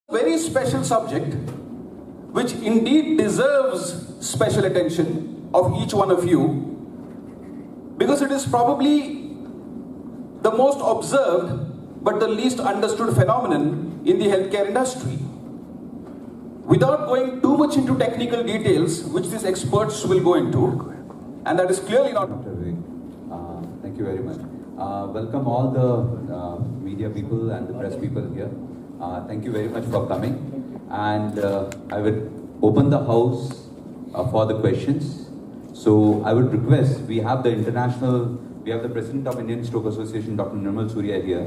Very special subject which indeed deserves special attention of each one of you, because it is probably the most observed but the least understood phenomenon in the healthcare industry. Without going too much into technical details, which these experts will go into, and that is clearly not... Thank you very much. Welcome all the media people and the press people here. Thank you very much for coming. And I would open the house for the questions. So I would request, we have the President of Indian Stroke Association, Dr. Nirmal Surya here.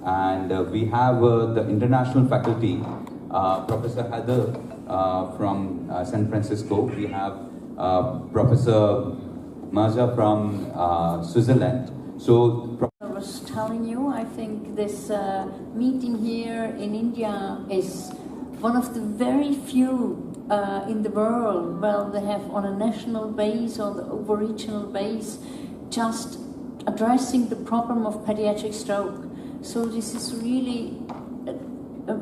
And we have the international faculty, Professor Heather from San Francisco. We have Professor Maja from Switzerland. So, I was telling you, I think this meeting here in India is one of the very few in the world where they have on a national base or the over-regional base just addressing the problem of pediatric stroke. So this is really a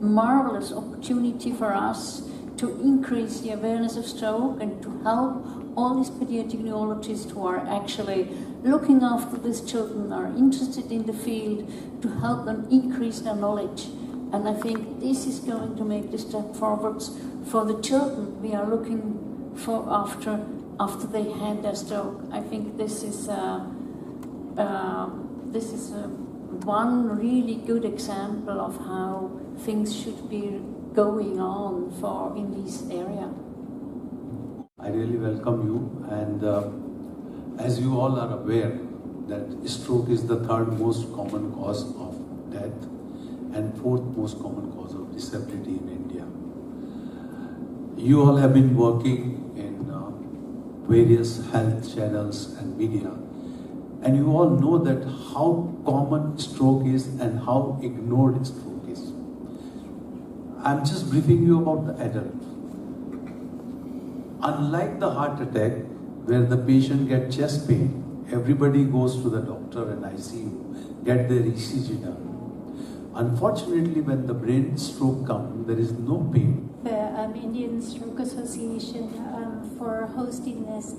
marvelous opportunity for us to increase the awareness of stroke and to help all these pediatric neurologists who are actually looking after these children, are interested in the field, to help them increase their knowledge. And I think this is going to make the step forwards for the children we are looking for after they had their stroke. I think this is one really good example of how things should be going on in this area. I really welcome you, and as you all are aware that stroke is the third most common cause of death and fourth most common cause of disability in India. You all have been working in various health channels and media, and you all know that how common stroke is and how ignored stroke is. I'm just briefing you about the adult. Unlike the heart attack, where the patient gets chest pain, everybody goes to the doctor and ICU, get their ECG done. Unfortunately, when the brain stroke comes, there is no pain. The Indian Stroke Association for hosting this.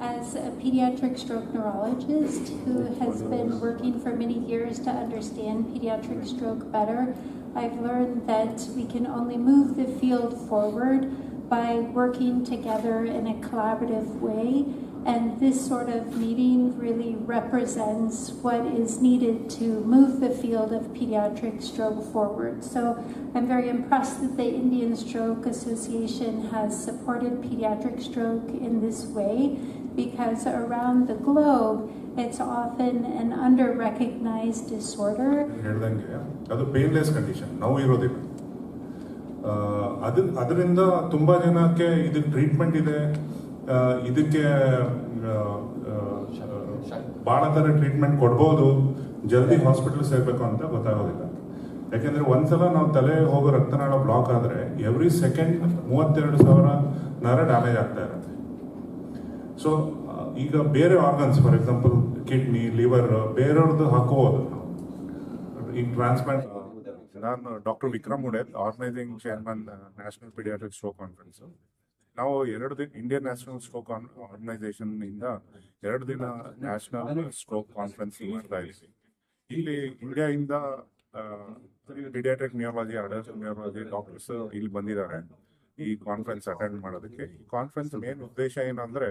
As a pediatric stroke neurologist who has been working for many years to understand pediatric stroke better, I've learned that we can only move the field forward by working together in a collaborative way, and this sort of meeting really represents what is needed to move the field of pediatric stroke forward. So I'm very impressed that the Indian Stroke Association has supported pediatric stroke in this way, because around the globe it's often an under-recognized disorder. ಅದು painless condition, ನೋವು ಇರೋದಿಲ್ಲ. ಅದರಿಂದ ತುಂಬ ಜನಕ್ಕೆ ಇದಕ್ಕೆ treatment ಇದೆ, ಇದಕ್ಕೆ ಭಾಳ ಥರ ಟ್ರೀಟ್ಮೆಂಟ್ ಕೊಡ್ಬೋದು, ಜಲ್ದಿ ಹಾಸ್ಪಿಟಲ್ ಸೇರಬೇಕು ಅಂತ ಗೊತ್ತಾಗೋದಿಲ್ಲ. ಯಾಕೆಂದರೆ ಒಂದ್ಸಲ ನಾವು ತಲೆ ಹೋಗೋ ರಕ್ತನಾಳ ಬ್ಲಾಕ್ ಆದರೆ ಎವ್ರಿ ಸೆಕೆಂಡ್ 32,000 ನರ ಡ್ಯಾಮೇಜ್ ಆಗ್ತಾ ಇರುತ್ತೆ. ಸೊ ಈಗ ಬೇರೆ organs, for example kidney, liver, ಬೇರೆಯವ್ರದ್ದು ಹಾಕೋಬೋದು ನಾವು. ಈಗ ಟ್ರಾನ್ಸ್ಪ್ಲಾಂಟ್. ನಾನು doctor Vikram Udel, organising chairman national paediatric stroke conference. ನಾವು 2 ದಿನ ಇಂಡಿಯನ್ ನ್ಯಾಷನಲ್ ಸ್ಟ್ರೋಕ್ ಆರ್ಗನೈಸೇಷನ್ ಇಂದ 2 ದಿನ ನ್ಯಾಷನಲ್ ಸ್ಟ್ರೋಕ್ ಕಾನ್ಫರೆನ್ಸ್ ಮಾಡ್ತಾ ಇದ್ದೀವಿ. ಇಲ್ಲಿ ಇಂಡಿಯಾದಿಂದ paediatric neurology, adult neurology doctors ಇಲ್ಲಿ ಬಂದಿದ್ದಾರೆ ಈ ಕಾನ್ಫರೆನ್ಸ್ ಅಟೆಂಡ್ ಮಾಡೋದಕ್ಕೆ. ಈ ಕಾನ್ಫರೆನ್ಸ್ ಮೇನ್ ಉದ್ದೇಶ ಏನಂದ್ರೆ,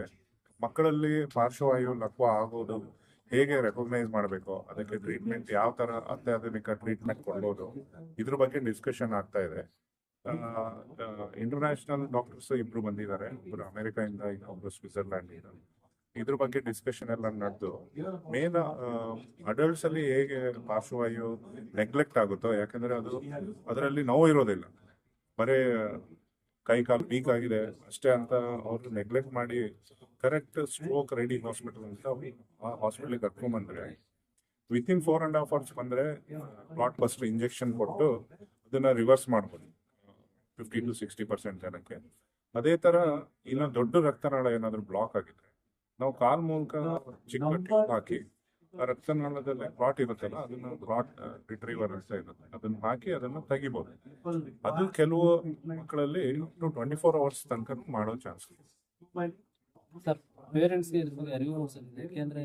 ಮಕ್ಕಳಲ್ಲಿ ಪಾರ್ಶ್ವವಾಯು ಲಕ್ವ ಆಗೋದು ಹೇಗೆ ರೆಕಗ್ನೈಸ್ ಮಾಡಬೇಕು, ಅದಕ್ಕೆ ಟ್ರೀಟ್ಮೆಂಟ್ ಯಾವ ಥರ ಅತ್ಯಾಧುನಿಕ ಟ್ರೀಟ್ಮೆಂಟ್ ಕೊಡ್ಬೋದು, ಇದ್ರ ಬಗ್ಗೆ ಡಿಸ್ಕಷನ್ ಆಗ್ತಾ ಇದೆ. ಇಂಟರ್ನ್ಯಾಷನಲ್ ಡಾಕ್ಟರ್ಸ್ ಇಬ್ರು ಬಂದಿದ್ದಾರೆ, ಒಬ್ರು ಅಮೆರಿಕಾಯಿಂದ, ಇನ್ನೊಬ್ರು ಸ್ವಿಟ್ಜರ್ಲ್ಯಾಂಡ್. ಇದ್ರ ಬಗ್ಗೆ ಡಿಸ್ಕಷನ್ ಎಲ್ಲ ನಡೆದು ಮೇನ್ ಅಡಲ್ಟ್ಸ್ ಅಲ್ಲಿ ಹೇಗೆ ಪಾರ್ಶ್ವವಾಯು ನೆಗ್ಲೆಕ್ಟ್ ಆಗುತ್ತೋ, ಯಾಕಂದ್ರೆ ಅದರಲ್ಲಿ ನೋವು ಇರೋದಿಲ್ಲ, ಬರೀ ಕೈ ಕಾಲು ವೀಕ್ ಆಗಿದೆ ಅಷ್ಟೇ ಅಂತ ಅವ್ರು ನೆಗ್ಲೆಕ್ಟ್ ಮಾಡಿ ಕರೆಕ್ಟ್ ಸ್ಟ್ರೋಕ್ ರೆಡಿ ಹಾಸ್ಪಿಟಲ್ ಅಂತ ಆ ಹಾಸ್ಪಿಟಲ್ಗೆ ಕರ್ಕೊಂಡ್ಬಂದ್ರೆ ವಿತಿನ್ 4.5 hours ಬಂದರೆ ಬ್ಲಾಟ್ ಬಸ್ಟರ್ ಇಂಜೆಕ್ಷನ್ ಕೊಟ್ಟು ಅದನ್ನ ರಿವರ್ಸ್ ಮಾಡ್ಬೋದು 50 to 60% ಜನಕ್ಕೆ. ಅದೇ ಥರ ಇನ್ನು ದೊಡ್ಡ ರಕ್ತನಾಳ ಏನಾದರೂ ಬ್ಲಾಕ್ ಆಗಿದ್ರೆ ನಾವು ಕಾಲ್ ಮೂಲಕ ಚಿಕ್ಕ ಟ್ಯೂಬ್ ಹಾಕಿ ಆ ರಕ್ತನಾಳದಲ್ಲಿ ಕ್ಲಾಟ್ ಇರುತ್ತಲ್ಲ ಅದನ್ನ ಕ್ಲಾಟ್ ರಿಟ್ರೀವರ್ ಅಂತ ಇರುತ್ತೆ, ಅದನ್ನ ಹಾಕಿ ಅದನ್ನ ತೆಗಿಬಹುದು. ಅದು ಕೆಲವು ಮಕ್ಕಳಲ್ಲಿ 24 hours ತನಕ ಮಾಡೋ ಚಾನ್ಸ್ ಇದೆ. ಸರ್ ಪೇರೆಂಟ್ಸ್ಗೆ ಇದ್ರ ಬಗ್ಗೆ ಅರಿವು ಮೂಡಿಸಿದೆ, ಯಾಕೆಂದ್ರೆ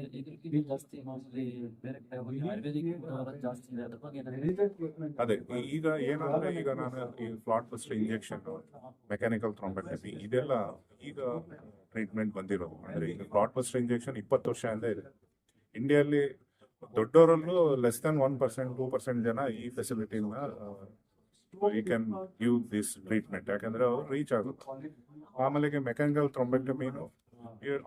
ಇದು ಜಾಸ್ತಿ ಮಾಮೂಲಿ ಬೇರೆ ಕಡೆ ಹೋಗಿ ಆಯುರ್ವೇದಿಕ್ ಜಾಸ್ತಿ ಇದೆ, ಅದ್ರ ಬಗ್ಗೆ ಅದೇ ಈಗ ಏನಂದ್ರೆ, ಈಗ ನಾನು ಈ clot buster injection, mechanical thrombectomy ಇದೆಲ್ಲ ಈಗ ಟ್ರೀಟ್ಮೆಂಟ್ ಬಂದಿರೋದು. ಅಂದ್ರೆ ಈಗ ಕ್ಲಾಟ್ ಬಸ್ಟರ್ ಇಂಜೆಕ್ಷನ್ 20 ವರ್ಷದಿಂದ ಇದೆ ಇಂಡಿಯಾದಲ್ಲಿ. ದೊಡ್ಡವರಲ್ಲೂ ಲೆಸ್ ದನ್ 1%, 2% ಜನ ಈ ಫೆಸಿಲಿಟಿನ you can use this treatment, ಯಾಕಂದ್ರೆ ಅವ್ರು ರೀಚ್ ಆಗುತ್ತೆ. ಆಮೇಲೆ ಮೆಕ್ಯಾನಿಕಲ್ ಥ್ರಾಂಬೆಕ್ಟಮಿನು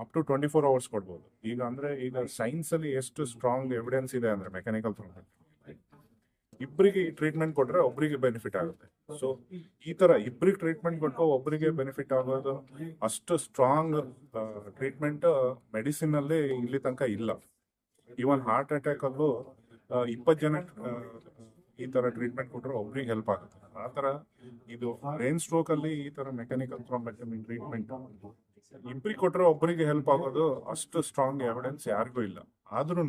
ಅಪ್ ಟು 24 hours ಕೊಡ್ಬೋದು. ಈಗ ಅಂದ್ರೆ ಈಗ ಸೈನ್ಸ್ ಅಲ್ಲಿ ಎಷ್ಟು ಸ್ಟ್ರಾಂಗ್ ಎವಿಡೆನ್ಸ್ ಇದೆ ಅಂದ್ರೆ ಮೆಕ್ಯಾನಿಕಲ್ ಥ್ರಾಂಬೆಕ್ಟಮಿ ಇಬ್ಬರಿಗೆ ಟ್ರೀಟ್ಮೆಂಟ್ ಕೊಟ್ರೆ ಒಬ್ಬರಿಗೆ ಬೆನಿಫಿಟ್ ಆಗುತ್ತೆ. ಸೊ ಈ ತರ ಇಬ್ಬರಿಗೆ ಟ್ರೀಟ್ಮೆಂಟ್ ಕೊಟ್ಟು ಒಬ್ಬರಿಗೆ ಬೆನಿಫಿಟ್ ಆಗೋದು ಅಷ್ಟು ಸ್ಟ್ರಾಂಗ್ ಟ್ರೀಟ್ಮೆಂಟ್ ಮೆಡಿಸಿನ್ ಅಲ್ಲಿ ಇಲ್ಲಿ ತನಕ ಇಲ್ಲ. ಈವನ್ ಹಾರ್ಟ್ ಅಟ್ಯಾಕ್ ಅಲ್ಲೂ 20 ಜನ ಈ ತರ ಟ್ರೀಟ್ಮೆಂಟ್ ಕೊಟ್ಟರೆ ಒಬ್ರಿಗೆ ಹೆಲ್ಪ್ ಆಗುತ್ತೆ. ಆ ತರ ಇದು ಬ್ರೈನ್ ಸ್ಟ್ರೋಕ್ ಅಲ್ಲಿ ಈ ತರ ಮೆಕ್ಯಾನಿಕಲ್ ಥ್ರಾಂಬೆಕ್ಟಮಿ ಟ್ರೀಟ್ಮೆಂಟ್ ಇಬ್ಬರಿಗೆ ಕೊಟ್ಟರೆ ಒಬ್ಬರಿಗೆ ಹೆಲ್ಪ್ ಆಗೋದು ಅಷ್ಟು ಸ್ಟ್ರಾಂಗ್ ಎವಿಡೆನ್ಸ್ ಯಾರಿಗೂ ಇಲ್ಲ. ಆದ್ರೂ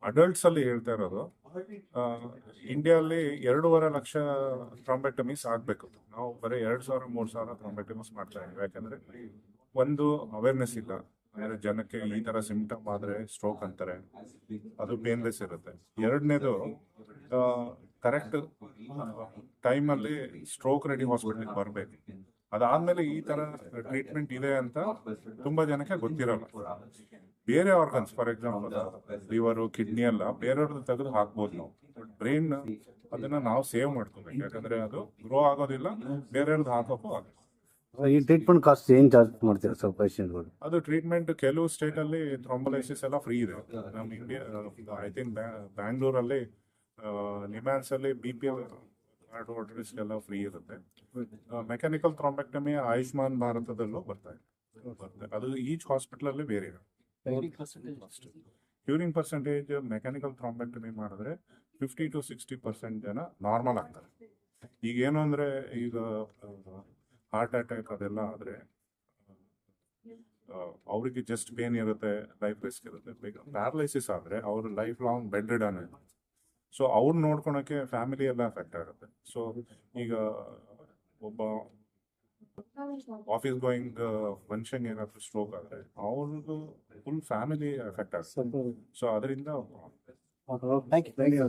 ಅಡಲ್ಟ್ಸ್ ಅಲ್ಲಿ ಹೇಳ್ತಾ ಇರೋದು, ಇಂಡಿಯಾದಲ್ಲಿ 2.5 ಲಕ್ಷ ಥ್ರಾಂಬೆಕ್ಟಮೀಸ್ ಆಗ್ಬೇಕು. ನಾವು ಬರೀ 2,000-3,000 ಥ್ರಾಂಬೆಕ್ಟಮೀಸ್ ಮಾಡ್ತಾ ಇದ್ದೀವಿ. ಯಾಕಂದ್ರೆ ಒಂದು ಅವೇರ್ನೆಸ್ ಇಲ್ಲ, ಅಂದ್ರೆ ಜನಕ್ಕೆ ಈ ತರ ಸಿಂಪ್ಟಮ್ ಆದ್ರೆ ಸ್ಟ್ರೋಕ್ ಅಂತಾರೆ, ಅದು ಪೇನ್ಲೆಸ್ ಇರುತ್ತೆ. ಎರಡನೇದು ಕರೆಕ್ಟ್ ಟೈಮಲ್ಲಿ ಸ್ಟ್ರೋಕ್ ರೆಡಿ ಹಾಸ್ಪಿಟಲ್ ಬರಬೇಕು. ಅದಾದ್ಮೇಲೆ ಈ ತರ ಟ್ರೀಟ್ಮೆಂಟ್ ಇದೆ ಅಂತ ತುಂಬಾ ಜನಕ್ಕೆ ಗೊತ್ತಿರಲ್ಲ. ಬೇರೆ organs, for example liver, kidney ಎಲ್ಲ ಬೇರೆಯವ್ರದ್ದು ತೆಗೆದು ಹಾಕ್ಬೋದು ನಾವು. ಬ್ರೈನ್ ಅದನ್ನ ನಾವು ಸೇವ್ ಮಾಡ್ಕೋಬೇಕು, ಯಾಕಂದ್ರೆ ಅದು ಗ್ರೋ ಆಗೋದಿಲ್ಲ, ಬೇರೆಯವ್ರದ್ದು ಹಾಕೋಕ್ಕೂ ಆಗುತ್ತೆ. ಈ ಟ್ರೀಟ್ಮೆಂಟ್ ಕಾಸ್ಟ್ ಏನ್ ಚಾರ್ಜ್ ಮಾಡ್ತೀರಾ ಸರ್ ಪೇಷಂಟ್ಗಳು? ಅದು ಟ್ರೀಟ್ಮೆಂಟ್ ಕೆಲವು ಸ್ಟೇಟ್ ಅಲ್ಲಿ ಥ್ರಾಂಬೋಲೈಸಿಸ್ ಎಲ್ಲ ಫ್ರೀ ಇದೆ. ನಮ್ಮ ಇಂಡಿಯಾ ಐ ಥಿಂಕ್ ಬ್ಯಾಂಗ್ಳೂರಲ್ಲಿ ನಿಮ್ಯಾನ್ಸ್ ಅಲ್ಲಿ BPL ಹಾರ್ಟ್ ಹೋಲ್ಡರ್ಸ್ ಎಲ್ಲ ಫ್ರೀ ಇರುತ್ತೆ. ಮೆಕ್ಯಾನಿಕಲ್ ಥ್ರಾಂಬೆಕ್ಟಮಿ ಆಯುಷ್ಮಾನ್ ಭಾರತದಲ್ಲೂ ಬರುತ್ತೆ. ಅದು ಈಚ್ ಹಾಸ್ಪಿಟಲ್ ಅಲ್ಲಿ ಬೇರೆ ಇದೆ. ಕ್ಯೂರಿಂಗ್ ಪರ್ಸೆಂಟೇಜ್ ಮೆಕ್ಯಾನಿಕಲ್ ಥ್ರಾಂಬೆಕ್ಟಮಿ ಮಾಡಿದ್ರೆ 50 to 60% ಜನ ನಾರ್ಮಲ್ ಆಗ್ತಾರೆ. ಈಗ ಏನು ಅಂದ್ರೆ, ಈಗ ಹಾರ್ಟ್ ಅಟ್ಯಾಕ್ ಅದೆಲ್ಲ ಆದ್ರೆ ಅವರಿಗೆ ಜಸ್ಟ್ ಪೇನ್ ಇರುತ್ತೆ, ಲೈಫ್ ರಿಸ್ಕ್ ಇರುತ್ತೆ. ಪ್ಯಾರಲೈಸಿಸ್ ಆದ್ರೆ ಅವ್ರ ಲೈಫ್ ಲಾಂಗ್ ಬೆಡ್ ರಿಡನ್ ಇರುತ್ತೆ. ಸೊ ಅವ್ರು ನೋಡ್ಕೊಳಕ್ಕೆ ಫ್ಯಾಮಿಲಿ ಎಲ್ಲ ಎಫೆಕ್ಟ್ ಆಗುತ್ತೆ. ಸೊ ಈಗ ಒಬ್ಬ ಆಫೀಸ್ ಗೋಯಿಂಗ್ ಮನುಷ್ಯಂಗೆ ಏನಾದ್ರು ಸ್ಟ್ರೋಕ್ ಆದ್ರೆ ಅವ್ರದ್ದು ಫುಲ್ ಫ್ಯಾಮಿಲಿ ಎಫೆಕ್ಟ್ ಆಗುತ್ತೆ. ಸೊ ಅದರಿಂದ ಥ್ಯಾಂಕ್ ಯು.